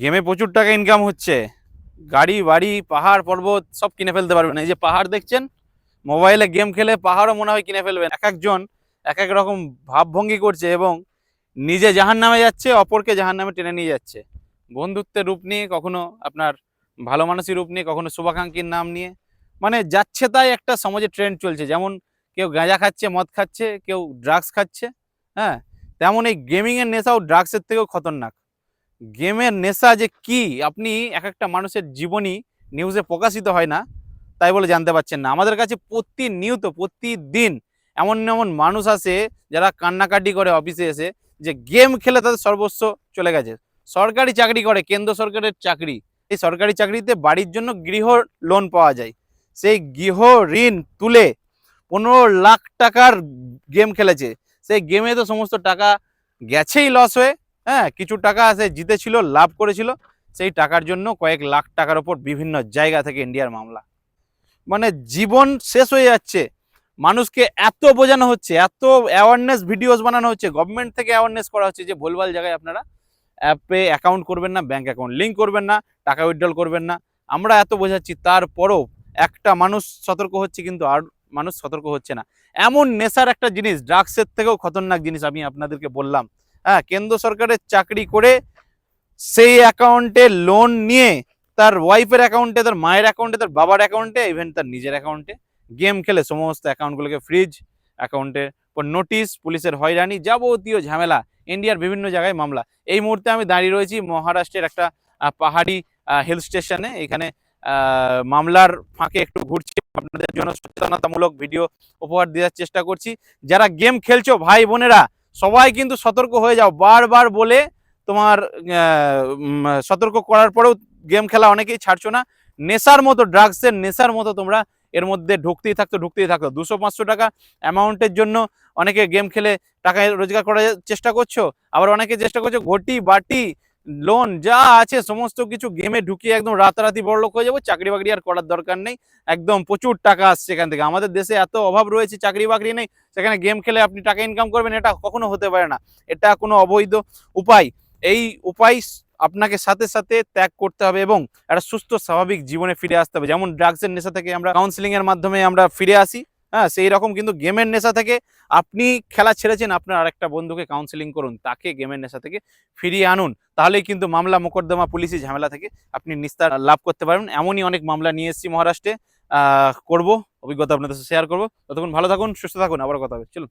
গেমে প্রচুর টাকা ইনকাম হচ্ছে। গাড়ি বাড়ি পাহাড় পর্বত সব কিনে ফেলতে পারবেন। এই যে পাহাড় দেখছেন, মোবাইলে গেম খেলে পাহাড়ও মনে হয় কিনে ফেলবেন। এক একজন এক এক রকম ভাবভঙ্গি করছে এবং নিজে জাহান্নামে যাচ্ছে, অপরকে জাহান্নামে টেনে নিয়ে যাচ্ছে। বন্ধুত্বের রূপ নিয়ে, কখনো আপনার ভালো মানুষের রূপ নিয়ে, কখনো শুভাকাঙ্ক্ষীর নাম নিয়ে, মানে যাচ্ছে তাই একটা সমাজে ট্রেন্ড চলছে। যেমন কেউ গাঁজা খাচ্ছে, মদ খাচ্ছে, কেউ ড্রাগস খাচ্ছে, হ্যাঁ, তেমন এই গেমিংয়ের নেশাও ড্রাগসের থেকেও খতরনাক। গেমের নেশা যে কি, আপনি এক একটা মানুষের জীবনী নিউজে প্রকাশিত হয় না তাই বলে জানতে পারছেন না। আমাদের কাছে প্রতিনিয়ত প্রতিদিন এমন এমন মানুষ আসে যারা কান্নাকাটি করে অফিসে এসে যে গেম খেলে তাদের সর্বস্ব চলে গেছে। সরকারি চাকরি করে, কেন্দ্র সরকারের চাকরি। এই সরকারি চাকরিতে বাড়ির জন্য গৃহ লোন পাওয়া যায়। সেই গৃহ ঋণ তুলে 15 লাখ টাকার গেম খেলেছে। সেই গেমে তো সমস্ত টাকা গেছেই লস হয়ে। হ্যাঁ, কিছু টাকা সে জিতেছিল, লাভ করেছিল, সেই টাকার জন্য কয়েক লাখ টাকার ওপর বিভিন্ন জায়গা থেকে ইন্ডিয়ার মামলা। মানে জীবন শেষ হয়ে যাচ্ছে। মানুষকে এত বোঝানো হচ্ছে, এত অ্যাওয়ারনেস ভিডিওস বানানো হচ্ছে, গভর্নমেন্ট থেকে অ্যাওয়ারনেস করা হচ্ছে যে ভুলভাল জায়গায় আপনারা অ্যাপে অ্যাকাউন্ট করবেন না, ব্যাঙ্ক অ্যাকাউন্ট লিঙ্ক করবেন না, টাকা উইথড্রল করবেন না। আমরা এত বোঝাচ্ছি, তারপরও একটা মানুষ সতর্ক হচ্ছে, কিন্তু আর মানুষ সতর্ক হচ্ছে না। এমন নেশার একটা জিনিস, ড্রাগসের থেকেও খতরনাক জিনিস আমি আপনাদেরকে বললাম। হ্যাঁ, কেন্দ্র সরকারের চাকরি করে সেই অ্যাকাউন্টে লোন নিয়ে তার ওয়াইফের অ্যাকাউন্টে, তার মায়ের অ্যাকাউন্টে, তার বাবার অ্যাকাউন্টে, ইভেন তার নিজের অ্যাকাউন্টে গেম খেলে সমস্ত অ্যাকাউন্টগুলোকে ফ্রিজ, অ্যাকাউন্টের পর নোটিশ, পুলিশের হয়রানি, যাবতীয় ঝামেলা, ইন্ডিয়ার বিভিন্ন জায়গায় মামলা। এই মুহূর্তে আমি দাঁড়িয়ে রয়েছি মহারাষ্ট্রের একটা পাহাড়ি হিল স্টেশনে। এখানে মামলার ফাঁকে একটু ঘুরছি, আপনাদের জন্য সচেতনতামূলক ভিডিও উপহার দেওয়ার চেষ্টা করছি। যারা গেম খেলছো ভাই বোনেরা, সবাই কিন্তু সতর্ক হয়ে যাও। বারবার বলে তোমার সতর্ক করার পরেও গেম খেলা অনেকেই ছাড়ছো না। নেশার মতো, ড্রাগসের নেশার মতো তোমরা এর মধ্যে ঢুকতেই থাকতো। 200-500 টাকা অ্যামাউন্টের জন্য অনেকে গেম খেলে টাকা রোজগার করার চেষ্টা করছো, আবার অনেকে চেষ্টা করছো ঘটি বাটি লোন যা আছে সমস্ত কিছু গেমে ঢুকিয়ে একদম রাতারাতি বড়লোক হয়ে যাবো, চাকরি বাকরি আর করার দরকার নেই, একদম প্রচুর টাকা আসছে এখান থেকে। আমাদের দেশে এত অভাব রয়েছে, চাকরি বাকরি নেই, সেখানে গেম খেলে আপনি টাকা ইনকাম করবেন, এটা কখনো হতে পারে না। এটা কোনো অবৈধ উপায়। এই উপায় আপনাকে সাথে সাথে ত্যাগ করতে হবে এবং একটা সুস্থ স্বাভাবিক জীবনে ফিরে আসতে হবে। যেমন ড্রাগসের নেশা থেকে আমরা কাউন্সিলিং এর মাধ্যমে আমরা ফিরে আসি, হ্যাঁ, সেই রকম কিন্তু গেমের নেশা থেকে আপনি খেলা ছেড়েছেন, আপনার আরেকটা বন্ধুকে কাউন্সিলিং করুন, তাকে গেমের নেশা থেকে ফিরিয়ে আনুন। তাহলেই কিন্তু মামলা মোকদ্দমা পুলিশি ঝামেলা থেকে আপনি নিস্তার লাভ করতে পারবেন। এমনই অনেক মামলা নিয়ে এসেছি মহারাষ্ট্রে, করব, অভিজ্ঞতা আপনাদের সাথে শেয়ার করবো। ততক্ষণ ভালো থাকুন, সুস্থ থাকুন, আবার কথা হবে, চলুন।